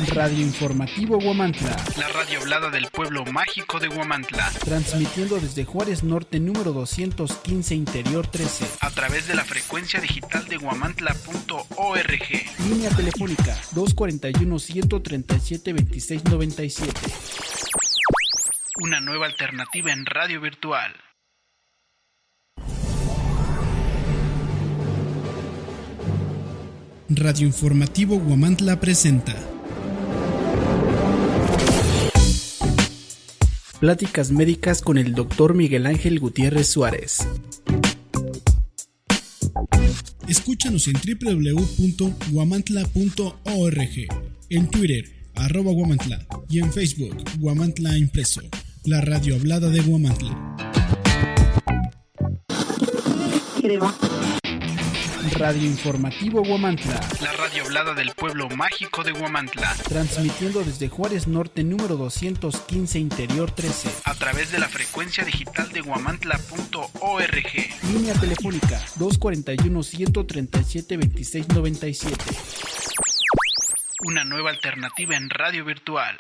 Radio Informativo Huamantla. La radio hablada del pueblo mágico de Huamantla. Transmitiendo desde Juárez Norte número 215 Interior 13. A través de la frecuencia digital de huamantla.org. Línea telefónica 241-137-2697. Una nueva alternativa en radio virtual. Radio Informativo Huamantla presenta Pláticas médicas con el Dr. Miguel Ángel Gutiérrez Suárez. Escúchanos en www.huamantla.org, en Twitter, @Huamantla, y en Facebook, Huamantla Impreso, la radio hablada de Huamantla. Radio Informativo Huamantla. La radio hablada del pueblo mágico de Huamantla. Transmitiendo desde Juárez Norte número 215 Interior 13. A través de la frecuencia digital de huamantla.org. Línea telefónica 241-137-2697. Una nueva alternativa en radio virtual.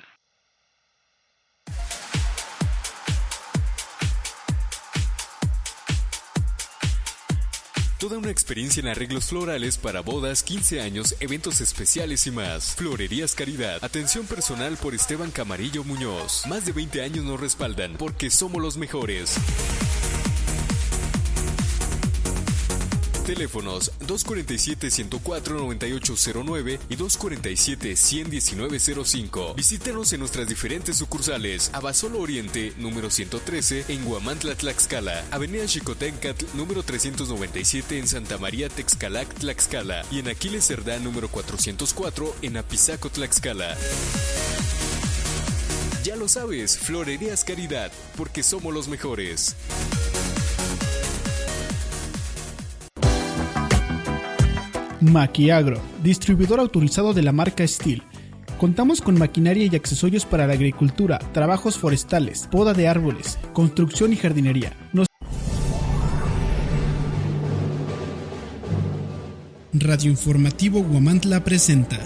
Toda una experiencia en arreglos florales para bodas, 15 años, eventos especiales y más. Florerías Caridad. Atención personal por Esteban Camarillo Muñoz. Más de 20 años nos respaldan porque somos los mejores. Teléfonos 247-104-9809 y 247-11905. Visítenos en nuestras diferentes sucursales. Abasolo Oriente, número 113, en Huamantla, Tlaxcala. Avenida Xicoténcatl, número 397, en Santa María, Texcalac, Tlaxcala. Y en Aquiles Cerdán, número 404, en Apizaco, Tlaxcala. Ya lo sabes, Florerías Caridad, porque somos los mejores. Maquiagro, distribuidor autorizado de la marca Steel. Contamos con maquinaria y accesorios para la agricultura, trabajos forestales, poda de árboles, construcción y jardinería. Radio Informativo Huamantla presenta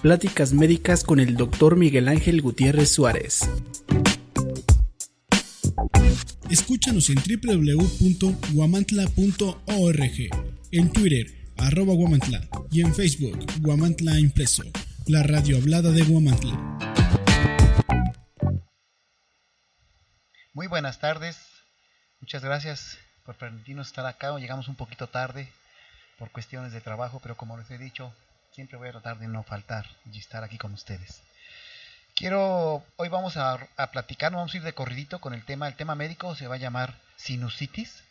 Pláticas médicas con el Dr. Miguel Ángel Gutiérrez Suárez. Escúchanos en www.huamantla.org, en Twitter, @Huamantla, y en Facebook, Huamantla Impreso, la radio hablada de Huamantla. Muy buenas tardes, muchas gracias por permitirnos estar acá. Llegamos un poquito tarde por cuestiones de trabajo, pero como les he dicho, siempre voy a tratar de no faltar y estar aquí con ustedes. Hoy vamos a platicar, vamos a ir de corridito con el tema médico se va a llamar sinusitis,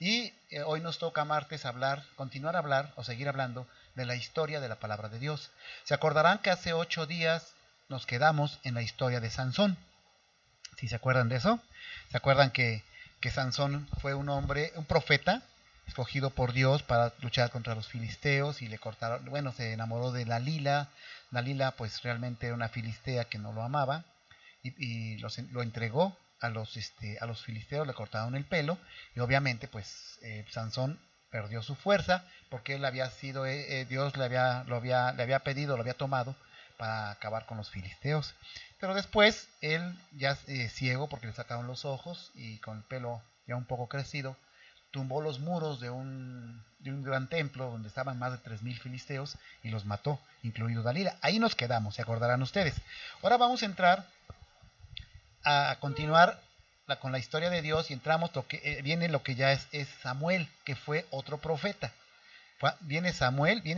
y hoy nos toca martes continuar a hablar o seguir hablando de la historia de la palabra de Dios. Se acordarán que hace 8 días nos quedamos en la historia de Sansón. ¿Sí se acuerdan de eso? ¿Se acuerdan que Sansón fue un profeta, escogido por Dios para luchar contra los filisteos y se enamoró de Dalila? Dalila pues realmente era una filistea que no lo amaba y lo entregó a los filisteos, le cortaron el pelo y obviamente pues Sansón perdió su fuerza porque él había sido, Dios le había pedido, lo había tomado para acabar con los filisteos. Pero después él ya ciego porque le sacaron los ojos y con el pelo ya un poco crecido, tumbó los muros de un gran templo donde estaban más de 3,000 filisteos y los mató, incluido Dalila. Ahí nos quedamos, se acordarán ustedes. Ahora vamos a entrar a continuar con la historia de Dios y entramos viene lo que ya es Samuel, que fue otro profeta. Viene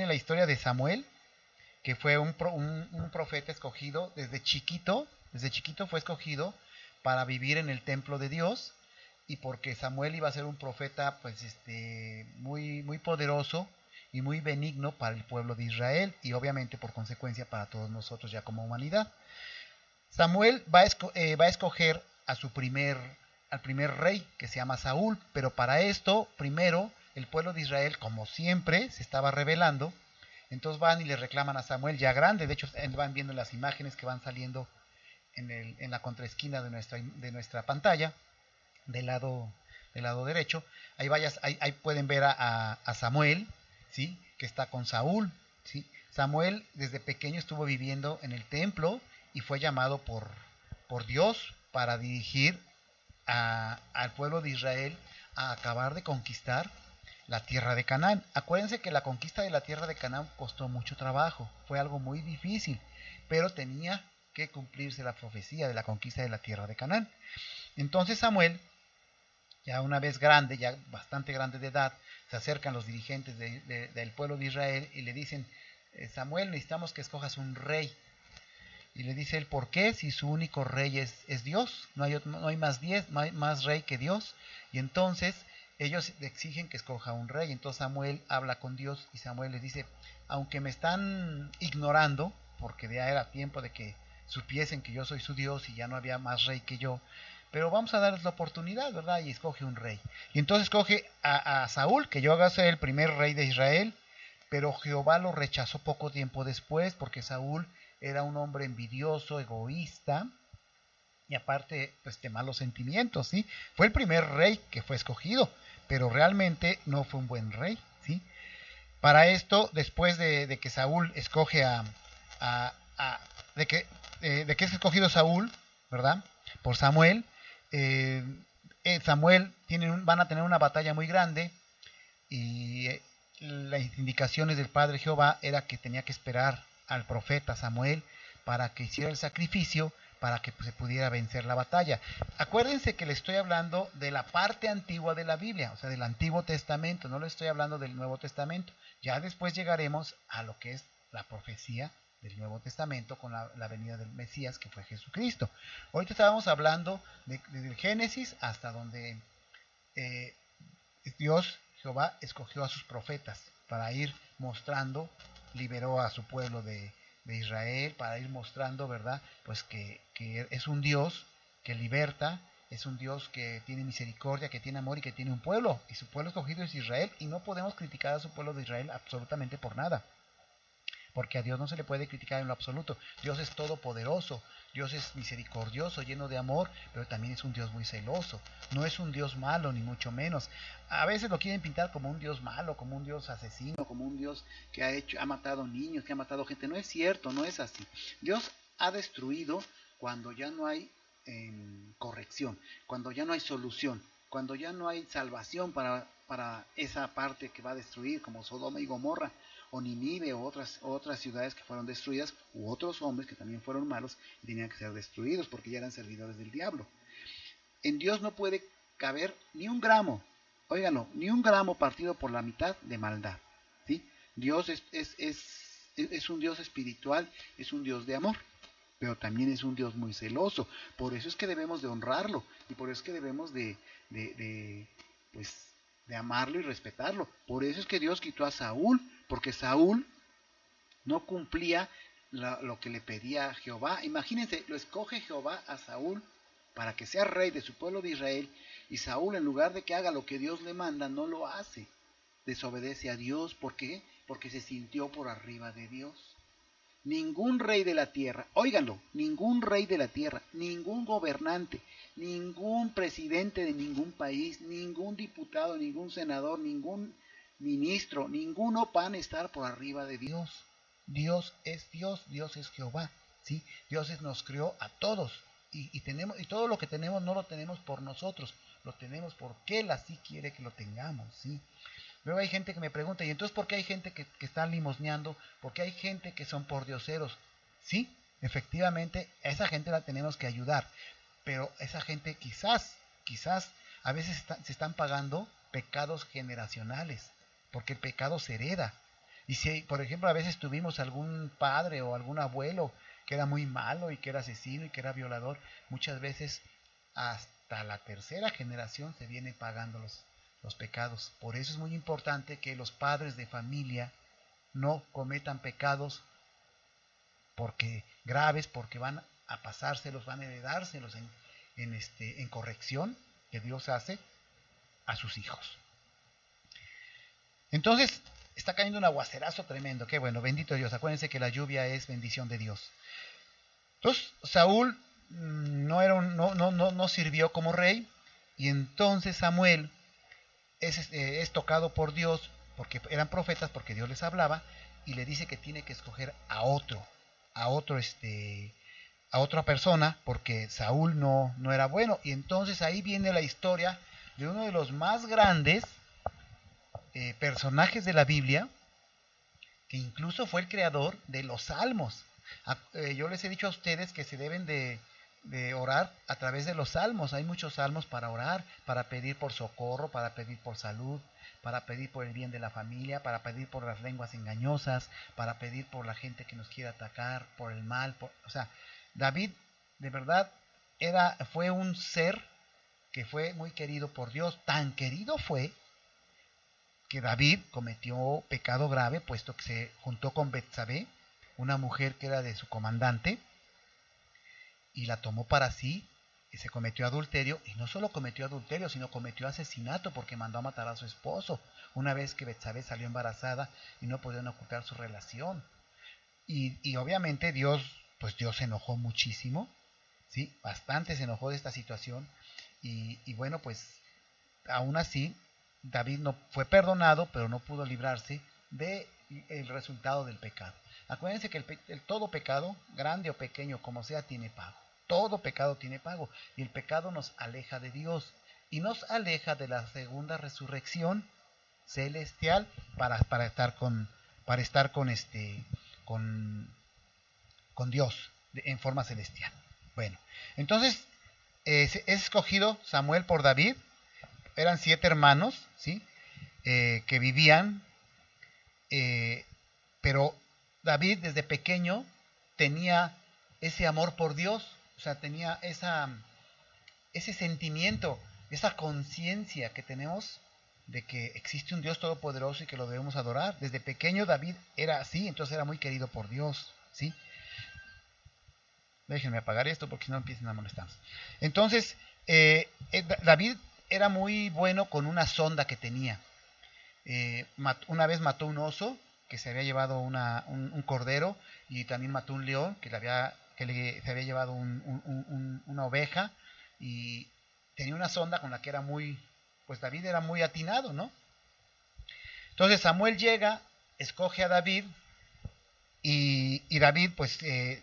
la historia de Samuel, que fue un profeta escogido desde chiquito fue escogido para vivir en el templo de Dios. Y porque Samuel iba a ser un profeta pues muy, muy poderoso y muy benigno para el pueblo de Israel y obviamente por consecuencia para todos nosotros ya como humanidad. Samuel va a escoger al primer rey, que se llama Saúl, pero para esto primero el pueblo de Israel, como siempre, se estaba rebelando. Entonces van y le reclaman a Samuel ya grande. De hecho van viendo las imágenes que van saliendo en la contraesquina de nuestra pantalla. Del lado del lado derecho, ahí pueden ver a Samuel, ¿sí? Que está con Saúl, ¿sí? Samuel desde pequeño estuvo viviendo en el templo y fue llamado por Dios para dirigir al pueblo de Israel a acabar de conquistar la tierra de Canaán. Acuérdense que la conquista de la tierra de Canaán costó mucho trabajo, fue algo muy difícil, pero tenía que cumplirse la profecía de la conquista de la tierra de Canaán. Entonces Samuel, ya una vez grande, ya bastante grande de edad, se acercan los dirigentes del pueblo de Israel y le dicen: Samuel, necesitamos que escojas un rey. Y le dice él: ¿por qué? Si su único rey es Dios, no hay más rey que Dios. Y entonces ellos le exigen que escoja un rey. Entonces Samuel habla con Dios y Samuel les dice: aunque me están ignorando, porque ya era tiempo de que supiesen que yo soy su Dios y ya no había más rey que yo, pero vamos a darles la oportunidad, ¿verdad? Y escoge un rey. Y entonces escoge a Saúl, que yo haga ser el primer rey de Israel, pero Jehová lo rechazó poco tiempo después, porque Saúl era un hombre envidioso, egoísta, y aparte pues de malos sentimientos, ¿sí? Fue el primer rey que fue escogido, pero realmente no fue un buen rey, ¿sí? Para esto, después de que Saúl escoge de que es escogido Saúl, ¿verdad? Por Samuel, Samuel van a tener una batalla muy grande y las indicaciones del Padre Jehová era que tenía que esperar al profeta Samuel para que hiciera el sacrificio para que se pudiera vencer la batalla. Acuérdense que le estoy hablando de la parte antigua de la Biblia, o sea, del Antiguo Testamento, no le estoy hablando del Nuevo Testamento. Ya después llegaremos a lo que es la profecía del Nuevo Testamento con la venida del Mesías, que fue Jesucristo. Ahorita estábamos hablando desde el Génesis hasta donde Dios, Jehová, escogió a sus profetas para ir mostrando, liberó a su pueblo de Israel, para ir mostrando, ¿verdad? Pues que es un Dios que liberta, es un Dios que tiene misericordia, que tiene amor y que tiene un pueblo, y su pueblo escogido es Israel, y no podemos criticar a su pueblo de Israel absolutamente por nada, porque a Dios no se le puede criticar en lo absoluto. Dios es todopoderoso, Dios es misericordioso, lleno de amor, pero también es un Dios muy celoso. No es un Dios malo, ni mucho menos. A veces lo quieren pintar como un Dios malo, como un Dios asesino, como un Dios que ha matado niños, que ha matado gente. No es cierto, no es así. Dios ha destruido cuando ya no hay corrección, cuando ya no hay solución, cuando ya no hay salvación para esa parte que va a destruir, como Sodoma y Gomorra, o Ninive, o otras ciudades que fueron destruidas, u otros hombres que también fueron malos y tenían que ser destruidos porque ya eran servidores del diablo. En Dios no puede caber ni un gramo, óiganlo, ni un gramo partido por la mitad de maldad, ¿sí? Dios es un Dios espiritual, es un Dios de amor, pero también es un Dios muy celoso. Por eso es que debemos de honrarlo, y por eso es que debemos de amarlo y respetarlo. Por eso es que Dios quitó a Saúl, porque Saúl no cumplía lo que le pedía a Jehová. Imagínense, lo escoge Jehová a Saúl para que sea rey de su pueblo de Israel, y Saúl, en lugar de que haga lo que Dios le manda, no lo hace. Desobedece a Dios. ¿Por qué? Porque se sintió por arriba de Dios. Ningún rey de la tierra, óiganlo, ningún rey de la tierra, ningún gobernante, ningún presidente de ningún país, ningún diputado, ningún senador, ningún ministro, ninguno van a estar por arriba de Dios. Dios es Dios, Dios es Jehová, ¿sí? Dios nos creó a todos, y todo lo que tenemos no lo tenemos por nosotros, lo tenemos porque Él así quiere que lo tengamos, ¿sí? Luego hay gente que me pregunta: ¿y entonces por qué hay gente que está limosneando? ¿Por qué hay gente que son pordioseros? Sí, efectivamente, a esa gente la tenemos que ayudar, pero esa gente quizás a veces se están pagando pecados generacionales, porque el pecado se hereda. Y si, por ejemplo, a veces tuvimos algún padre o algún abuelo que era muy malo y que era asesino y que era violador, muchas veces hasta la tercera generación se viene pagando los pecados. Por eso es muy importante que los padres de familia no cometan pecados graves, porque van a pasárselos, van a heredárselos en corrección que Dios hace a sus hijos. Entonces, está cayendo un aguacerazo tremendo. Qué bueno, bendito Dios. Acuérdense que la lluvia es bendición de Dios. Entonces, Saúl no sirvió como rey, y entonces Samuel es tocado por Dios, porque eran profetas, porque Dios les hablaba, y le dice que tiene que escoger a otra persona, porque Saúl no era bueno. Y entonces ahí viene la historia de uno de los más grandes personajes de la Biblia, que incluso fue el creador de los salmos. Yo les he dicho a ustedes que se deben de orar a través de los salmos. Hay muchos salmos para orar, para pedir por socorro, para pedir por salud, para pedir por el bien de la familia, para pedir por las lenguas engañosas, para pedir por la gente que nos quiere atacar, por el mal. O sea, David de verdad fue un ser que fue muy querido por Dios. Tan querido fue que David cometió pecado grave, puesto que se juntó con Betsabé, una mujer que era de su comandante, y la tomó para sí, y se cometió adulterio, y no solo cometió adulterio, sino cometió asesinato, porque mandó a matar a su esposo, una vez que Betsabé salió embarazada y no podían ocultar su relación. Y obviamente Dios se enojó muchísimo, ¿sí? Bastante se enojó de esta situación, y bueno, pues aún así, David no fue perdonado, pero no pudo librarse del resultado del pecado. Acuérdense que todo pecado, grande o pequeño, como sea, tiene pago. Todo pecado tiene pago. Y el pecado nos aleja de Dios. Y nos aleja de la segunda resurrección celestial para estar con Dios en forma celestial. Bueno, entonces es escogido Samuel por David. Eran 7 hermanos, ¿sí? Que vivían, pero David desde pequeño tenía ese amor por Dios, o sea, tenía ese sentimiento, esa conciencia que tenemos de que existe un Dios todopoderoso y que lo debemos adorar. Desde pequeño David era así, entonces era muy querido por Dios, ¿sí? Déjenme apagar esto porque si no empiecen a molestarnos. Entonces, David era muy bueno con una sonda que tenía. Una vez mató un oso que se había llevado un cordero, y también mató un león se había llevado una oveja, y tenía una sonda con la que pues David era muy atinado, ¿no? Entonces Samuel llega, escoge a David, y David pues le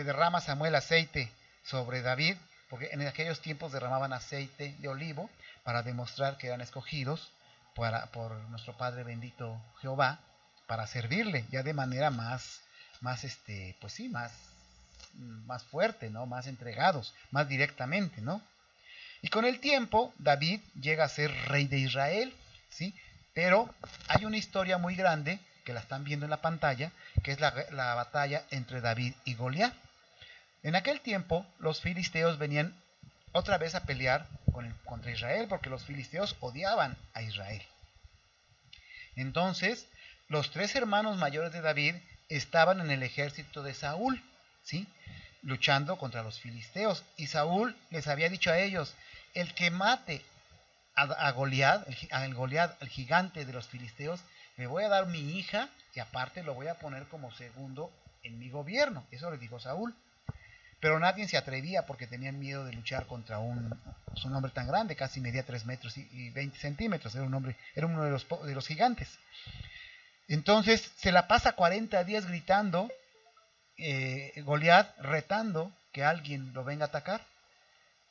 derrama a Samuel aceite sobre David, porque en aquellos tiempos derramaban aceite de olivo para demostrar que eran escogidos por nuestro Padre bendito Jehová, para servirle ya de manera más fuerte, ¿no? Más entregados, más directamente, ¿no? Y con el tiempo David llega a ser rey de Israel, ¿sí? Pero hay una historia muy grande que la están viendo en la pantalla, que es la batalla entre David y Goliat. En aquel tiempo los filisteos venían otra vez a pelear contra Israel, porque los filisteos odiaban a Israel. Entonces, los 3 hermanos mayores de David estaban en el ejército de Saúl, ¿sí? Luchando contra los filisteos. Y Saúl les había dicho a ellos: el que mate a Goliat, al gigante de los filisteos, le voy a dar mi hija, y aparte lo voy a poner como segundo en mi gobierno. Eso les dijo Saúl. Pero nadie se atrevía, porque tenían miedo de luchar contra un hombre tan grande, casi medía 3 metros y 20 centímetros, era uno de los gigantes. Entonces se la pasa 40 días gritando, Goliat, retando que alguien lo venga a atacar.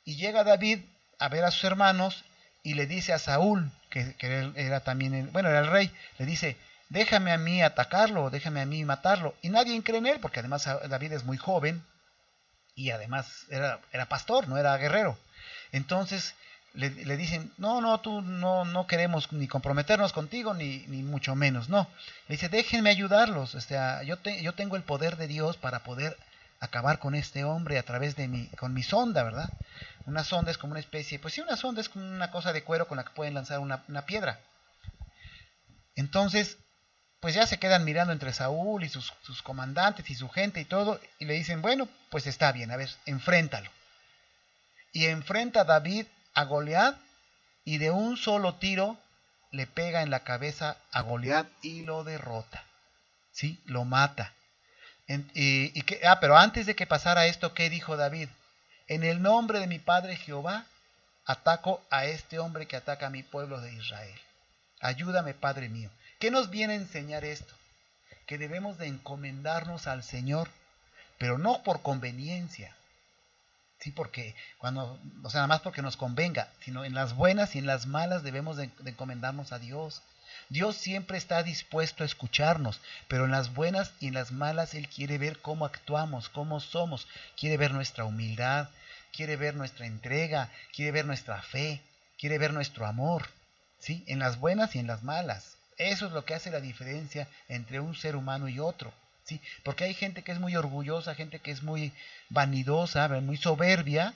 Y llega David a ver a sus hermanos y le dice a Saúl, que él era también era el rey, le dice: déjame a mí atacarlo, déjame a mí matarlo. Y nadie cree en él, porque además David es muy joven, y además era pastor, no era guerrero. Entonces le dicen: no, tú no queremos ni comprometernos contigo, ni mucho menos, no. Le dice: déjenme ayudarlos, yo tengo el poder de Dios para poder acabar con este hombre a través con mi sonda, ¿verdad? Una sonda es como una especie, pues sí, una sonda es como una cosa de cuero con la que pueden lanzar una piedra. Entonces, pues ya se quedan mirando entre Saúl y sus comandantes y su gente y todo, y le dicen: bueno, pues está bien, a ver, enfréntalo. Y enfrenta a David a Goliat, y de un solo tiro le pega en la cabeza a Goliat y lo derrota, ¿sí? Lo mata. Pero antes de que pasara esto, ¿qué dijo David? En el nombre de mi padre Jehová, ataco a este hombre que ataca a mi pueblo de Israel. Ayúdame, Padre mío. ¿Qué nos viene a enseñar esto? Que debemos de encomendarnos al Señor, pero no por conveniencia. Sí, porque nada más porque nos convenga, sino en las buenas y en las malas debemos de encomendarnos a Dios. Dios siempre está dispuesto a escucharnos, pero en las buenas y en las malas Él quiere ver cómo actuamos, cómo somos, quiere ver nuestra humildad, quiere ver nuestra entrega, quiere ver nuestra fe, quiere ver nuestro amor, ¿sí? En las buenas y en las malas. Eso es lo que hace la diferencia entre un ser humano y otro. Sí, porque hay gente que es muy orgullosa, gente que es muy vanidosa, muy soberbia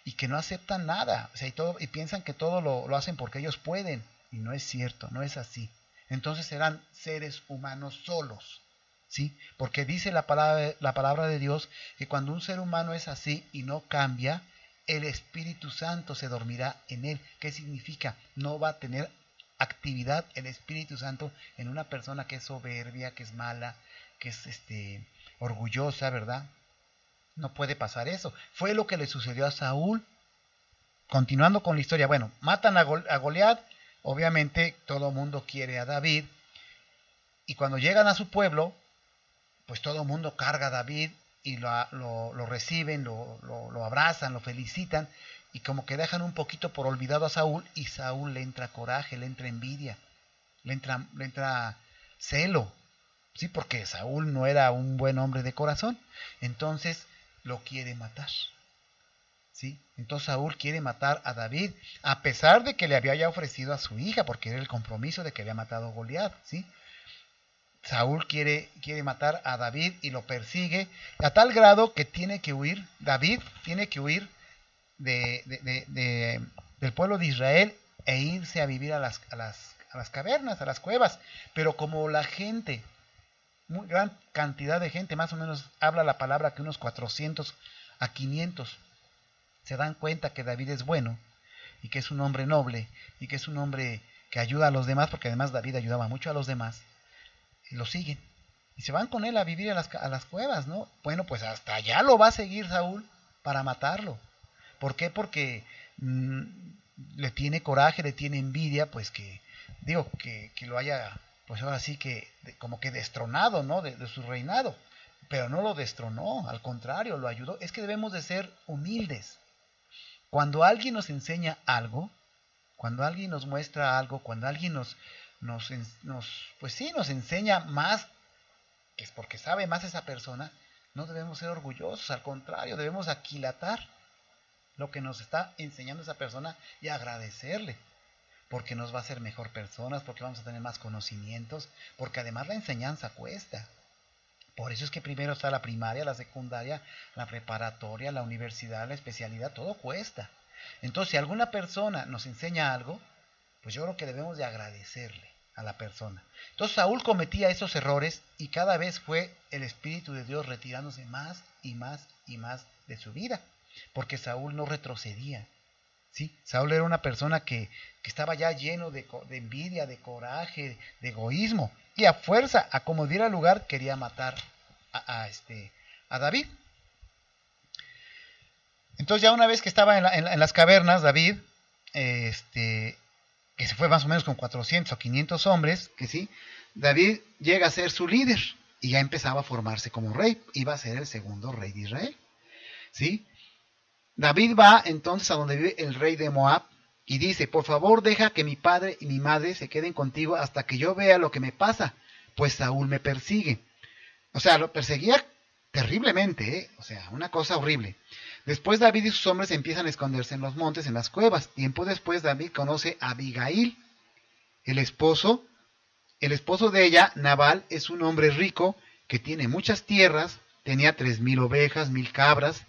y que no aceptan nada, o sea, y piensan que todo lo hacen porque ellos pueden, y no es cierto, no es así. Entonces serán seres humanos solos, ¿sí? Porque dice la palabra de Dios que cuando un ser humano es así y no cambia, el Espíritu Santo se dormirá en él. ¿Qué significa? No va a tener actividad el Espíritu Santo en una persona que es soberbia, que es mala, que es orgullosa, ¿verdad? No puede pasar eso. Fue lo que le sucedió a Saúl. Continuando con la historia, bueno, matan a Goliat, obviamente todo el mundo quiere a David, y cuando llegan a su pueblo, pues todo el mundo carga a David y lo reciben, lo abrazan, lo felicitan, y como que dejan un poquito por olvidado a Saúl, y Saúl le entra coraje, le entra envidia, le entra celo. Sí, porque Saúl no era un buen hombre de corazón, entonces lo quiere matar. ¿Sí? Entonces Saúl quiere matar a David, a pesar de que le había ya ofrecido a su hija, porque era el compromiso de que había matado a Goliat, ¿sí? Saúl quiere matar a David y lo persigue a tal grado que tiene que huir. David tiene que huir del pueblo de Israel e irse a vivir a las cavernas, a las cuevas. Pero como la gente, muy gran cantidad de gente, más o menos habla la palabra que unos 400 a 500, se dan cuenta que David es bueno y que es un hombre noble y que es un hombre que ayuda a los demás, porque además David ayudaba mucho a los demás, y lo siguen y se van con él a vivir a las cuevas, ¿no? Bueno, pues hasta allá lo va a seguir Saúl para matarlo. ¿Por qué? Porque le tiene coraje, le tiene envidia, pues que lo haya, pues ahora sí que como que destronado, ¿no? De su reinado. Pero no lo destronó, al contrario, lo ayudó. Es que debemos de ser humildes. Cuando alguien nos enseña algo, cuando alguien nos muestra algo, cuando alguien nos enseña más, es porque sabe más esa persona, no debemos ser orgullosos, al contrario, debemos aquilatar lo que nos está enseñando esa persona y agradecerle, porque nos va a hacer mejor personas, porque vamos a tener más conocimientos, porque además la enseñanza cuesta. Por eso es que primero está la primaria, la secundaria, la preparatoria, la universidad, la especialidad, todo cuesta. Entonces, si alguna persona nos enseña algo, pues yo creo que debemos de agradecerle a la persona. Entonces Saúl cometía esos errores y cada vez fue el Espíritu de Dios retirándose más y más y más de su vida, porque Saúl no retrocedía. ¿Sí? Saúl era una persona que estaba ya lleno de envidia, de coraje, de egoísmo, y a fuerza, a como diera lugar, quería matar a David. Entonces ya una vez que estaba en las cavernas, David, que se fue más o menos con 400 o 500 hombres, que sí, David llega a ser su líder, y ya empezaba a formarse como rey, iba a ser el segundo rey de Israel. ¿Sí? David va entonces a donde vive el rey de Moab y dice: por favor, deja que mi padre y mi madre se queden contigo hasta que yo vea lo que me pasa, pues Saúl me persigue. O sea, lo perseguía terriblemente, ¿eh? O sea, una cosa horrible. Después David y sus hombres empiezan a esconderse en los montes, en las cuevas. Tiempo después David conoce a Abigail, el esposo de ella. Nabal es un hombre rico que tiene muchas tierras, tenía 3,000 ovejas, 1,000 cabras.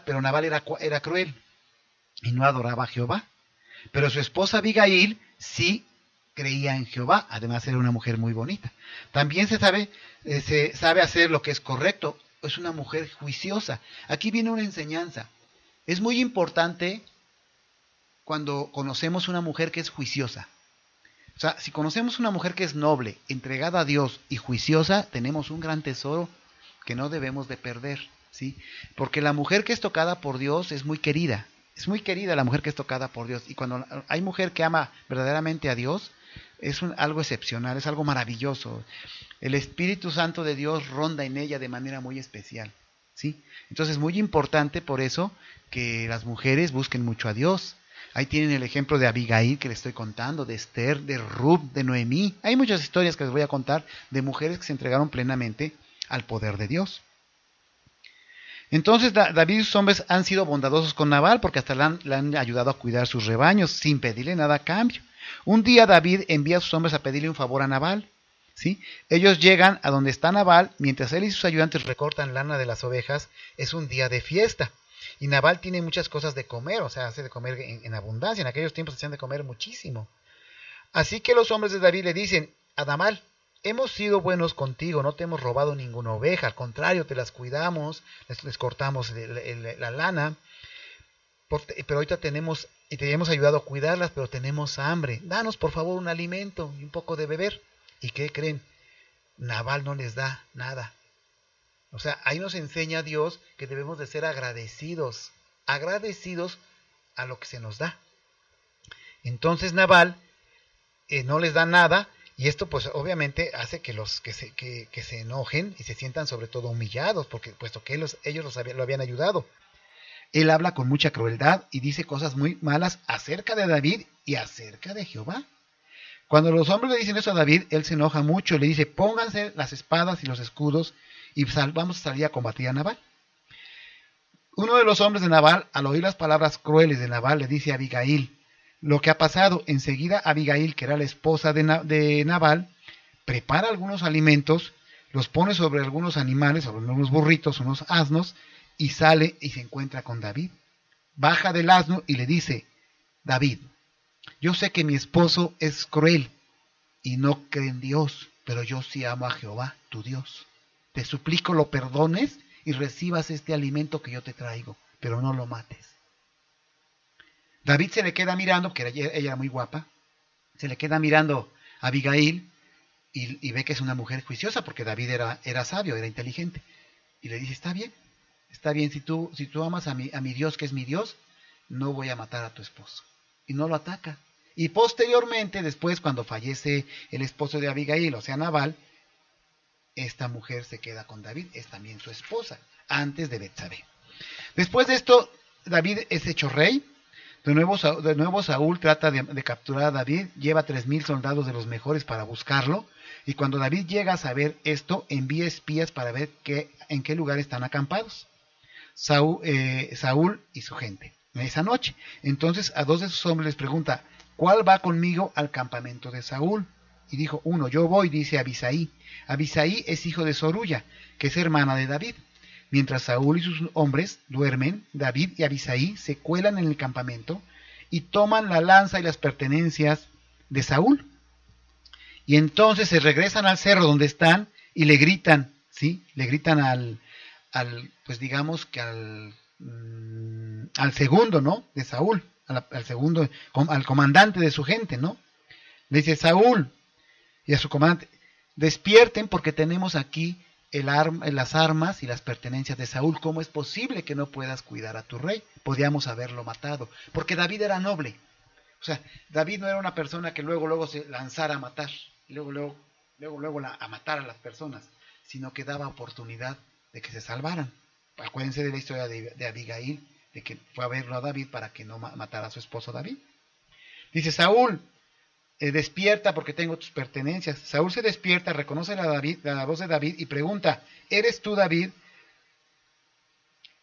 Pero Nabal era cruel y no adoraba a Jehová. Pero su esposa Abigail sí creía en Jehová, además era una mujer muy bonita. También se sabe hacer lo que es correcto, es una mujer juiciosa. Aquí viene una enseñanza. Es muy importante cuando conocemos una mujer que es juiciosa. O sea, si conocemos una mujer que es noble, entregada a Dios y juiciosa, tenemos un gran tesoro que no debemos de perder. ¿Sí? Porque la mujer que es tocada por Dios es muy querida, Es muy querida la mujer que es tocada por Dios. Y cuando hay mujer que ama verdaderamente a Dios, es algo excepcional, es algo maravilloso. El Espíritu Santo de Dios ronda en ella de manera muy especial, ¿sí? Entonces es muy importante por eso que las mujeres busquen mucho a Dios. Ahí tienen el ejemplo de Abigail que les estoy contando, de Esther, de Ruth, de Noemí. Hay muchas historias que les voy a contar de mujeres que se entregaron plenamente al poder de Dios. Entonces David y sus hombres han sido bondadosos con Nabal porque hasta le han ayudado a cuidar sus rebaños sin pedirle nada a cambio. Un día David envía a sus hombres a pedirle un favor a Nabal, ¿sí? Ellos llegan a donde está Nabal, mientras él y sus ayudantes recortan lana de las ovejas. Es un día de fiesta. Y Nabal tiene muchas cosas de comer, o sea, hace de comer en abundancia. En aquellos tiempos hacían de comer muchísimo. Así que los hombres de David le dicen a Nabal: hemos sido buenos contigo, no te hemos robado ninguna oveja, al contrario, te las cuidamos, les cortamos la lana, pero ahorita tenemos, y te hemos ayudado a cuidarlas, pero tenemos hambre. Danos por favor un alimento y un poco de beber. ¿Y qué creen? Nabal no les da nada. O sea, ahí nos enseña Dios que debemos de ser agradecidos a lo que se nos da. Entonces Nabal no les da nada, y esto pues obviamente hace que se enojen y se sientan sobre todo humillados, porque puesto que ellos lo habían ayudado. Él habla con mucha crueldad y dice cosas muy malas acerca de David y acerca de Jehová. Cuando los hombres le dicen eso a David, él se enoja mucho, le dice: pónganse las espadas y los escudos y vamos a salir a combatir a Nabal. Uno de los hombres de Nabal, al oír las palabras crueles de Nabal, le dice a Abigail lo que ha pasado. Enseguida Abigail, que era la esposa de Nabal, prepara algunos alimentos, los pone sobre algunos animales, sobre unos burritos, unos asnos, y sale y se encuentra con David. Baja del asno y le dice: David, yo sé que mi esposo es cruel y no cree en Dios, pero yo sí amo a Jehová, tu Dios. Te suplico lo perdones y recibas este alimento que yo te traigo, pero no lo mates. David se le queda mirando, porque ella era muy guapa, se le queda mirando a Abigail y ve que es una mujer juiciosa, porque David era sabio, era inteligente. Y le dice: está bien, si tú amas a mi Dios, que es mi Dios, no voy a matar a tu esposo. Y no lo ataca. Y posteriormente, después, cuando fallece el esposo de Abigail, o sea, Nabal, esta mujer se queda con David, es también su esposa, antes de Betsabé. Después de esto, David es hecho rey. De nuevo Saúl trata de capturar a David, lleva 3,000 soldados de los mejores para buscarlo, y cuando David llega a saber esto, envía espías para ver en qué lugar están acampados Saúl y su gente esa noche. Entonces a 2 de sus hombres les pregunta: ¿cuál va conmigo al campamento de Saúl? Y dijo uno: yo voy, dice Abisaí. Abisaí es hijo de Soruya, que es hermana de David. Mientras Saúl y sus hombres duermen, David y Abisaí se cuelan en el campamento y toman la lanza y las pertenencias de Saúl. Y entonces se regresan al cerro donde están y le gritan, ¿sí? Le gritan al pues digamos que al segundo, ¿no? De Saúl, al segundo, al comandante de su gente, ¿no? Le dice: Saúl, y a su comandante: despierten, porque tenemos aquí las armas y las pertenencias de Saúl. ¿Cómo es posible que no puedas cuidar a tu rey? Podíamos haberlo matado, porque David era noble. O sea, David no era una persona que luego se lanzara a matar, luego a matar a las personas, sino que daba oportunidad de que se salvaran. Acuérdense de la historia de Abigail, de que fue a verlo a David para que no matara a su esposo David. Dice: Saúl, despierta, porque tengo tus pertenencias. Saúl se despierta, reconoce la voz de David y pregunta: ¿eres tú, David?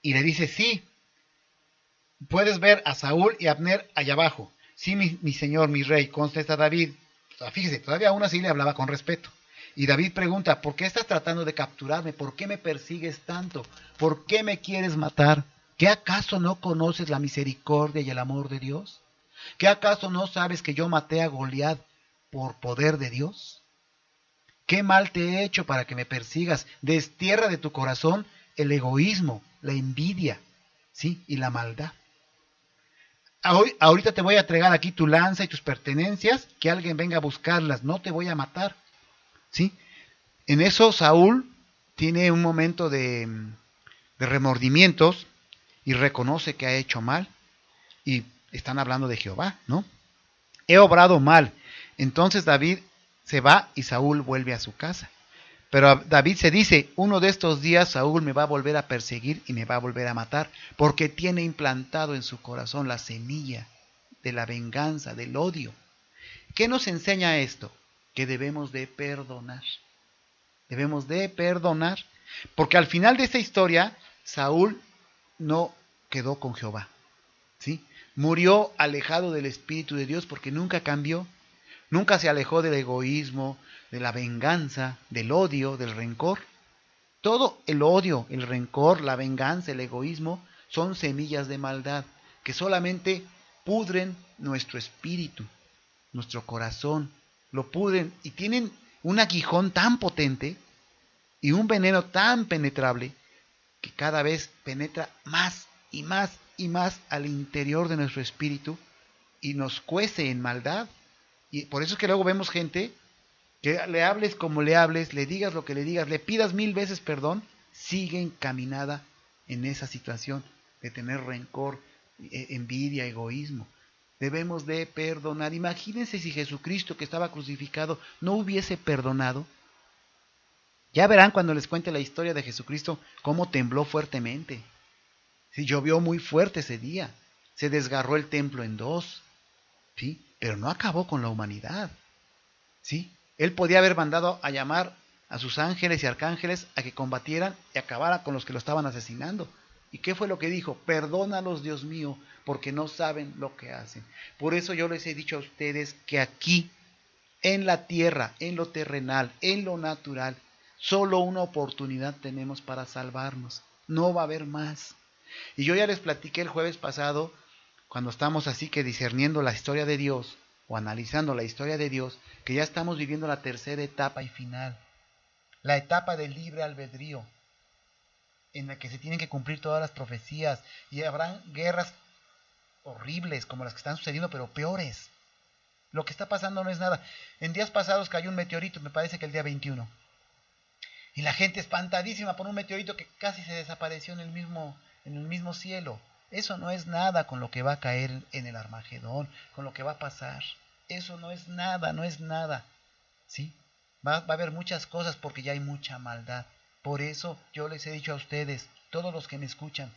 Y le dice: sí. Puedes ver a Saúl y Abner allá abajo. Sí, mi señor, mi rey, contesta David. O sea, fíjese, todavía aún así le hablaba con respeto. Y David pregunta: ¿por qué estás tratando de capturarme? ¿Por qué me persigues tanto? ¿Por qué me quieres matar? ¿Qué acaso no conoces la misericordia y el amor de Dios? ¿Qué acaso no sabes que yo maté a Goliat por poder de Dios? ¿Qué mal te he hecho para que me persigas? Destierra de tu corazón el egoísmo, la envidia, ¿sí? Y la maldad. Ahorita te voy a entregar aquí tu lanza y tus pertenencias, que alguien venga a buscarlas, no te voy a matar, ¿sí? En eso Saúl tiene un momento de remordimientos y reconoce que ha hecho mal. Y están hablando de Jehová, ¿no? He obrado mal. Entonces David se va y Saúl vuelve a su casa. Pero David se dice, uno de estos días Saúl me va a volver a perseguir y me va a volver a matar, porque tiene implantado en su corazón la semilla de la venganza, del odio. ¿Qué nos enseña esto? Que debemos de perdonar. Debemos de perdonar, porque al final de esta historia, Saúl no quedó con Jehová, ¿sí? Murió alejado del Espíritu de Dios porque nunca cambió, nunca se alejó del egoísmo, de la venganza, del odio, del rencor. Todo el odio, el rencor, la venganza, el egoísmo son semillas de maldad que solamente pudren nuestro espíritu, nuestro corazón, lo pudren y tienen un aguijón tan potente y un veneno tan penetrable que cada vez penetra más y más y más al interior de nuestro espíritu y nos cuece en maldad. Y por eso es que luego vemos gente que le hables como le hables, le digas lo que le digas, le pidas 1000 veces perdón, sigue encaminada en esa situación de tener rencor, envidia, egoísmo. Debemos de perdonar. Imagínense si Jesucristo, que estaba crucificado, no hubiese perdonado. Ya verán cuando les cuente la historia de Jesucristo cómo tembló fuertemente. Sí, llovió muy fuerte ese día. Se desgarró el templo en dos. ¿Sí? Pero no acabó con la humanidad. ¿Sí? Él podía haber mandado a llamar a sus ángeles y arcángeles a que combatieran y acabaran con los que lo estaban asesinando. ¿Y qué fue lo que dijo? Perdónalos, Dios mío, porque no saben lo que hacen. Por eso yo les he dicho a ustedes que aquí, en la tierra, en lo terrenal, en lo natural, solo una oportunidad tenemos para salvarnos. No va a haber más. Y yo ya les platiqué el jueves pasado, cuando estamos así que discerniendo la historia de Dios, o analizando la historia de Dios, que ya estamos viviendo la tercera etapa y final. La etapa del libre albedrío, en la que se tienen que cumplir todas las profecías, y habrán guerras horribles como las que están sucediendo, pero peores. Lo que está pasando no es nada. En días pasados cayó un meteorito, me parece que el día 21. Y la gente espantadísima por un meteorito que casi se desapareció en el mismo cielo. Eso no es nada con lo que va a caer en el Armagedón, con lo que va a pasar. Eso no es nada, no es nada. ¿Sí? Va a haber muchas cosas porque ya hay mucha maldad. Por eso yo les he dicho a ustedes, todos los que me escuchan,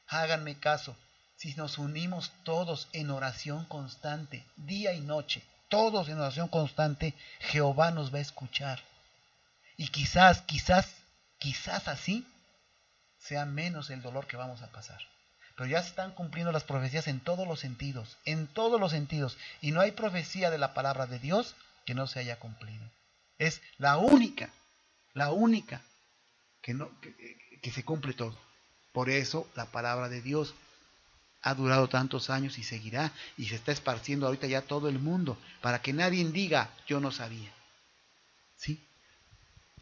háganme caso. Si nos unimos todos en oración constante, día y noche, todos en oración constante, Jehová nos va a escuchar. Y quizás así sea menos el dolor que vamos a pasar. Pero ya se están cumpliendo las profecías en todos los sentidos, y no hay profecía de la palabra de Dios que no se haya cumplido. Es la única que se cumple todo. Por eso la palabra de Dios ha durado tantos años y seguirá, y se está esparciendo ahorita ya todo el mundo, para que nadie diga, yo no sabía. ¿Sí?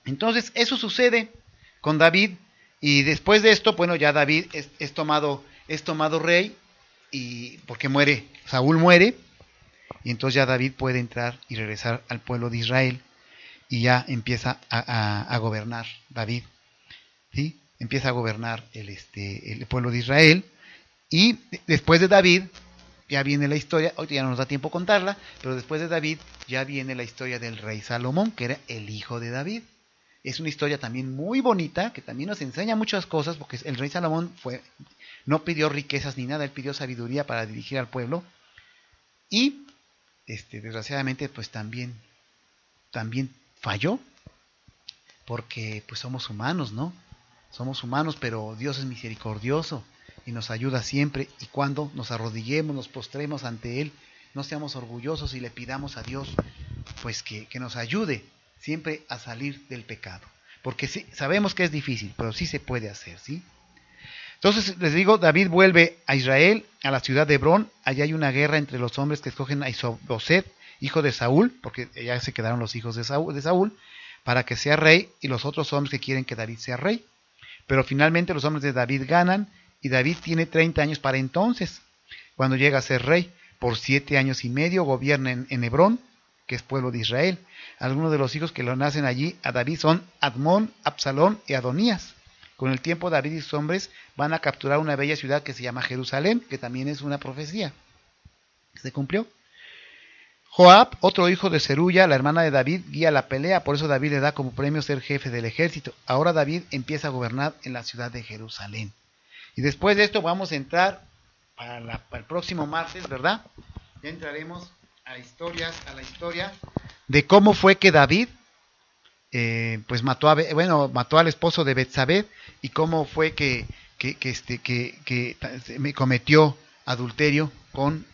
Entonces, eso sucede con David, y después de esto, bueno, ya David es tomado rey, y porque Saúl muere, y entonces ya David puede entrar y regresar al pueblo de Israel, y ya empieza a gobernar David, ¿sí? Empieza a gobernar el pueblo de Israel, y después de David ya viene la historia, ahorita ya no nos da tiempo contarla, pero después de David ya viene la historia del rey Salomón, que era el hijo de David. Es una historia también muy bonita, que también nos enseña muchas cosas, porque el rey Salomón no pidió riquezas ni nada, él pidió sabiduría para dirigir al pueblo, y desgraciadamente pues también falló, porque pues somos humanos, ¿no? Somos humanos, pero Dios es misericordioso y nos ayuda siempre, y cuando nos arrodillemos, nos postremos ante Él, no seamos orgullosos y le pidamos a Dios pues que nos ayude siempre a salir del pecado, porque sí, sabemos que es difícil, pero sí se puede hacer, ¿sí? Entonces les digo, David vuelve a Israel, a la ciudad de Hebrón. Allá hay una guerra entre los hombres que escogen a Isoboset, hijo de Saúl, porque ya se quedaron los hijos de Saúl, para que sea rey, y los otros hombres que quieren que David sea rey. Pero finalmente los hombres de David ganan, y David tiene 30 años para entonces, cuando llega a ser rey. Por 7 años y medio gobierna en Hebrón, que es pueblo de Israel. Algunos de los hijos que lo nacen allí a David son Admón, Absalón y Adonías. Con el tiempo David y sus hombres van a capturar una bella ciudad que se llama Jerusalén, que también es una profecía. ¿Se cumplió? Joab, otro hijo de Zeruya, la hermana de David, guía la pelea, por eso David le da como premio ser jefe del ejército. Ahora David empieza a gobernar en la ciudad de Jerusalén. Y después de esto vamos a entrar para el próximo martes, ¿verdad? Ya entraremos a la historia de cómo fue que David pues mató al esposo de Betsabé y cómo fue que me cometió adulterio con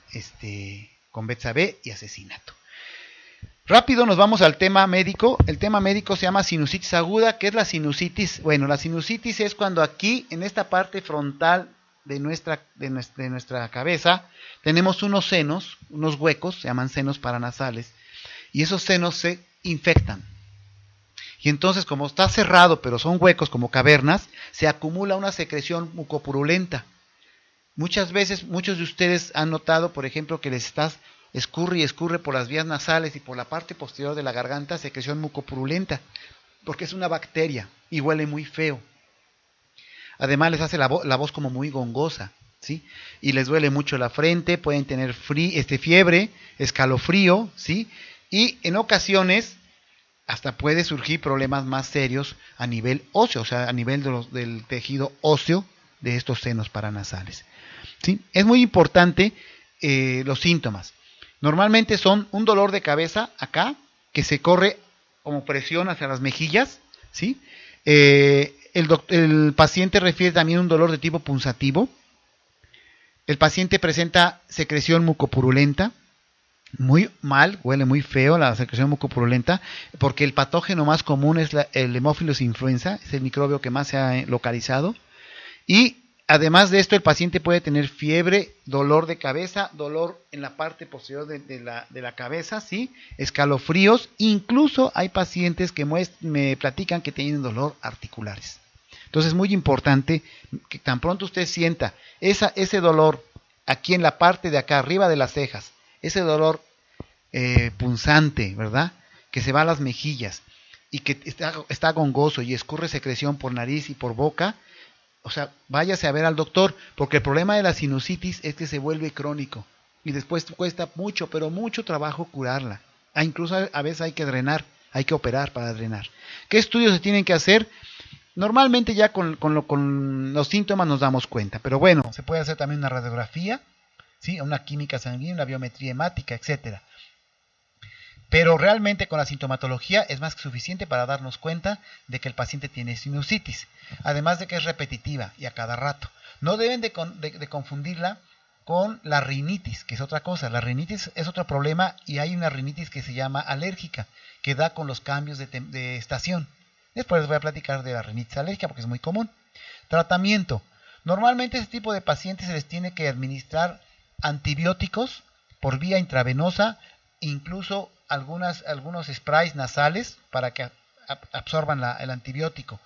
Betsabé y asesinato. Rápido nos vamos al tema médico. El tema médico se llama sinusitis aguda. ¿Qué es la sinusitis? Bueno, la sinusitis es cuando aquí, en esta parte frontal de nuestra cabeza, tenemos unos senos, unos huecos, se llaman senos paranasales, y esos senos se infectan. Y entonces, como está cerrado, pero son huecos como cavernas, se acumula una secreción mucopurulenta. Muchas veces, muchos de ustedes han notado, por ejemplo, que les estás escurre y escurre por las vías nasales y por la parte posterior de la garganta secreción mucopurulenta, porque es una bacteria y huele muy feo. Además les hace la voz como muy gongosa, ¿sí? Y les duele mucho la frente, pueden tener fiebre, escalofrío, ¿sí? Y en ocasiones hasta puede surgir problemas más serios a nivel óseo, o sea, a nivel del tejido óseo de estos senos paranasales, ¿sí? Es muy importante los síntomas. Normalmente son un dolor de cabeza acá, que se corre como presión hacia las mejillas, ¿sí? El paciente refiere también un dolor de tipo punzativo. El paciente presenta secreción mucopurulenta, muy mal, huele muy feo la secreción mucopurulenta, porque el patógeno más común es el Haemophilus influenza, es el microbio que más se ha localizado. Y además de esto, el paciente puede tener fiebre, dolor de cabeza, dolor en la parte posterior de la cabeza, ¿sí? Escalofríos. Incluso hay pacientes que me platican que tienen dolor articulares. Entonces es muy importante que tan pronto usted sienta ese dolor aquí en la parte de acá, arriba de las cejas, ese dolor punzante, ¿verdad? Que se va a las mejillas y que está gongoso y escurre secreción por nariz y por boca. O sea, váyase a ver al doctor, porque el problema de la sinusitis es que se vuelve crónico y después cuesta mucho, pero mucho trabajo curarla. Incluso a veces hay que drenar, hay que operar para drenar. ¿Qué estudios se tienen que hacer? Normalmente ya con los síntomas nos damos cuenta, pero bueno, se puede hacer también una radiografía, ¿sí? Una química sanguínea, una biometría hemática, etcétera. Pero realmente con la sintomatología es más que suficiente para darnos cuenta de que el paciente tiene sinusitis. Además de que es repetitiva y a cada rato. No deben de confundirla con la rinitis, que es otra cosa. La rinitis es otro problema y hay una rinitis que se llama alérgica, que da con los cambios de estación. Después les voy a platicar de la rinitis alérgica porque es muy común. Tratamiento. Normalmente a este tipo de pacientes se les tiene que administrar antibióticos por vía intravenosa, incluso algunos sprays nasales para que absorban el antibiótico.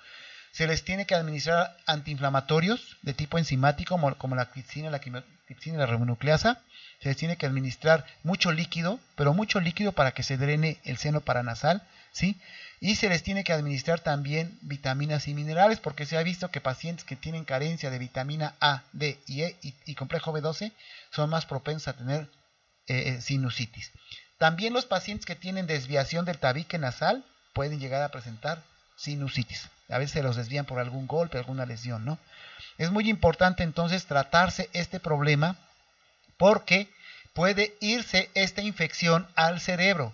Se les tiene que administrar antiinflamatorios de tipo enzimático como la tripsina y la ribonucleasa. Se les tiene que administrar mucho líquido, pero mucho líquido para que se drene el seno paranasal, ¿sí? Y se les tiene que administrar también vitaminas y minerales, porque se ha visto que pacientes que tienen carencia de vitamina A, D y E y complejo B12 son más propensos a tener sinusitis. También los pacientes que tienen desviación del tabique nasal pueden llegar a presentar sinusitis. A veces se los desvían por algún golpe, alguna lesión, ¿no? Es muy importante entonces tratarse este problema porque puede irse esta infección al cerebro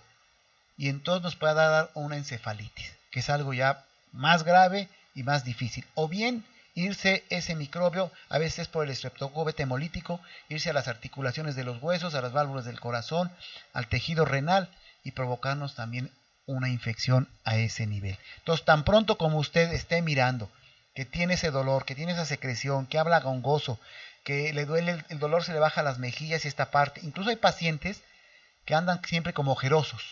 y entonces nos puede dar una encefalitis, que es algo ya más grave y más difícil. O bien irse ese microbio, a veces por el estreptococo beta hemolítico, irse a las articulaciones de los huesos, a las válvulas del corazón, al tejido renal y provocarnos también una infección a ese nivel. Entonces, tan pronto como usted esté mirando que tiene ese dolor, que tiene esa secreción, que habla gongoso, que le duele, el dolor se le baja a las mejillas y esta parte, incluso hay pacientes que andan siempre como ojerosos,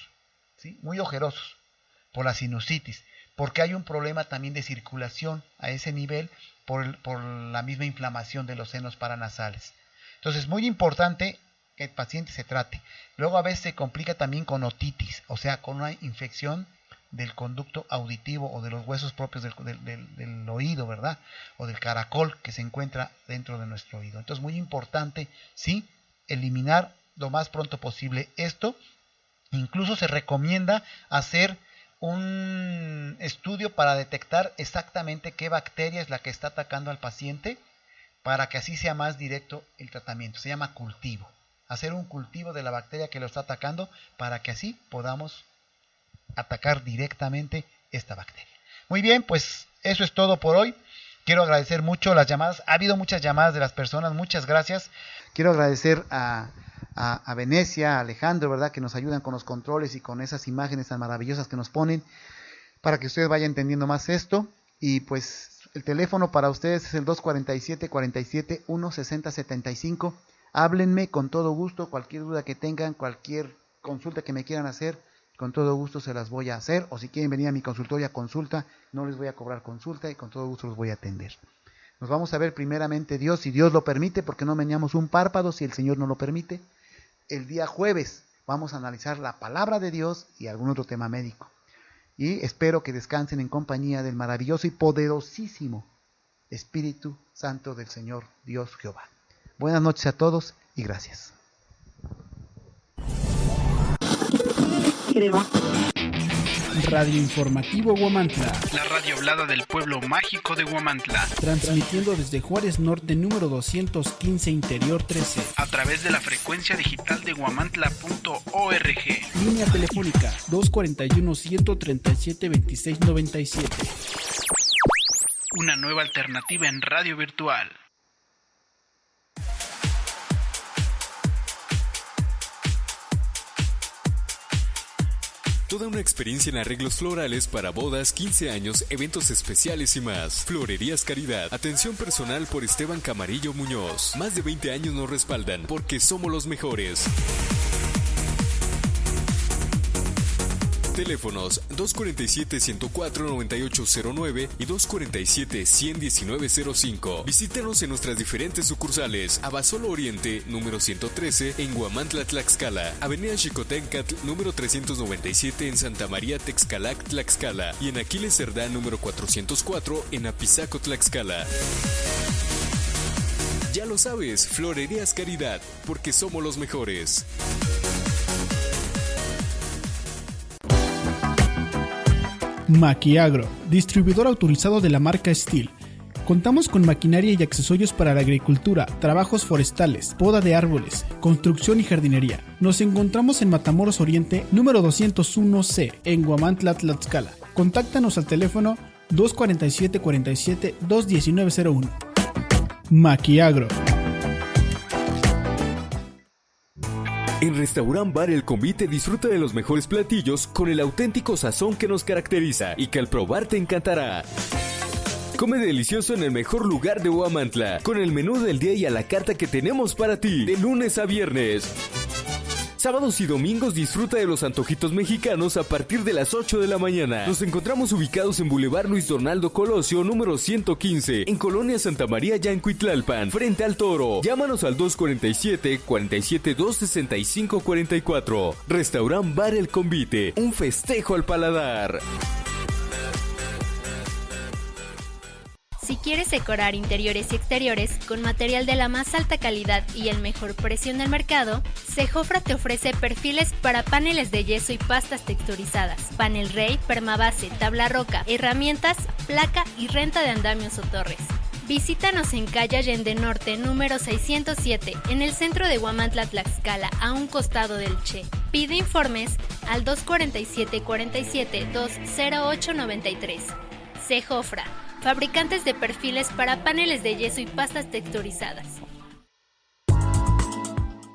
¿sí? Muy ojerosos por la sinusitis, porque hay un problema también de circulación a ese nivel por la misma inflamación de los senos paranasales. Entonces es muy importante que el paciente se trate. Luego a veces se complica también con otitis, o sea, con una infección del conducto auditivo o de los huesos propios del oído, ¿verdad? O del caracol que se encuentra dentro de nuestro oído. Entonces, muy importante, sí, eliminar lo más pronto posible esto. Incluso se recomienda hacer un estudio para detectar exactamente qué bacteria es la que está atacando al paciente, para que así sea más directo el tratamiento. Se llama cultivo. Hacer un cultivo de la bacteria que lo está atacando para que así podamos atacar directamente esta bacteria. Muy bien, pues eso es todo por hoy. Quiero agradecer mucho las llamadas. Ha habido muchas llamadas de las personas. Muchas gracias. Quiero agradecer a Venecia, a Alejandro, ¿verdad? Que nos ayudan con los controles y con esas imágenes tan maravillosas que nos ponen para que ustedes vayan entendiendo más esto. Y pues el teléfono para ustedes es el 247-47-160-75. Háblenme con todo gusto, cualquier duda que tengan, cualquier consulta que me quieran hacer, con todo gusto se las voy a hacer. O si quieren venir a mi consultorio a consulta, no les voy a cobrar consulta y con todo gusto los voy a atender. Nos vamos a ver primeramente Dios, si Dios lo permite, porque no meneamos un párpado si el Señor no lo permite. El día jueves vamos a analizar la palabra de Dios y algún otro tema médico. Y espero que descansen en compañía del maravilloso y poderosísimo Espíritu Santo del Señor Dios Jehová. Buenas noches a todos y gracias. Radio Informativo Huamantla. La radio hablada del pueblo mágico de Huamantla. Transmitiendo desde Juárez Norte número 215 Interior 13. A través de la frecuencia digital de huamantla.org. Línea telefónica 241-137-2697. Una nueva alternativa en radio virtual. Toda una experiencia en arreglos florales para bodas, 15 años, eventos especiales y más. Florerías Caridad. Atención personal por Esteban Camarillo Muñoz. Más de 20 años nos respaldan porque somos los mejores. Teléfonos 247-104-9809 y 247-11905. Visítanos en nuestras diferentes sucursales. Abasolo Oriente, número 113, en Huamantla, Tlaxcala. Avenida Xicoténcatl, número 397, en Santa María Texcalac, Tlaxcala. Y en Aquiles Cerdán, número 404, en Apizaco, Tlaxcala. Ya lo sabes, Florerías Caridad, porque somos los mejores. Maquiagro, distribuidor autorizado de la marca Steel. Contamos con maquinaria y accesorios para la agricultura, trabajos forestales, poda de árboles, construcción y jardinería. Nos encontramos en Matamoros Oriente, número 201C, en Huamantla, Tlaxcala. Contáctanos al teléfono 247-47-21901. Maquiagro. En Restaurant Bar El Convite disfruta de los mejores platillos con el auténtico sazón que nos caracteriza y que al probar te encantará. Come delicioso en el mejor lugar de Huamantla, con el menú del día y a la carta que tenemos para ti, de lunes a viernes. Sábados y domingos disfruta de los antojitos mexicanos a partir de las 8 de la mañana. Nos encontramos ubicados en Boulevard Luis Donaldo Colosio, número 115, en Colonia Santa María, Yancuitlalpan, frente al Toro. Llámanos al 247-265-44. Restaurant Bar El Convite, un festejo al paladar. Si quieres decorar interiores y exteriores con material de la más alta calidad y el mejor precio en el mercado, Sejofra te ofrece perfiles para paneles de yeso y pastas texturizadas, panel rey, permabase, tabla roca, herramientas, placa y renta de andamios o torres. Visítanos en calle Allende Norte, número 607, en el centro de Huamantla, Tlaxcala, a un costado del Che. Pide informes al 247-47-20893. Sejofra, fabricantes de perfiles para paneles de yeso y pastas texturizadas.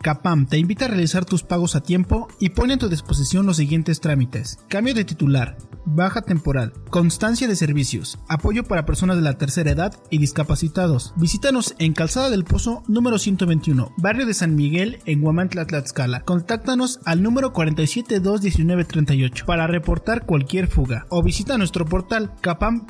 Capam te invita a realizar tus pagos a tiempo y pone a tu disposición los siguientes trámites: cambio de titular, baja temporal, constancia de servicios, apoyo para personas de la tercera edad y discapacitados. Visítanos en Calzada del Pozo, número 121, barrio de San Miguel, en Huamantla, Tlaxcala. Contáctanos al número 47-219-38 para reportar cualquier fuga o visita nuestro portal capam.org.mx.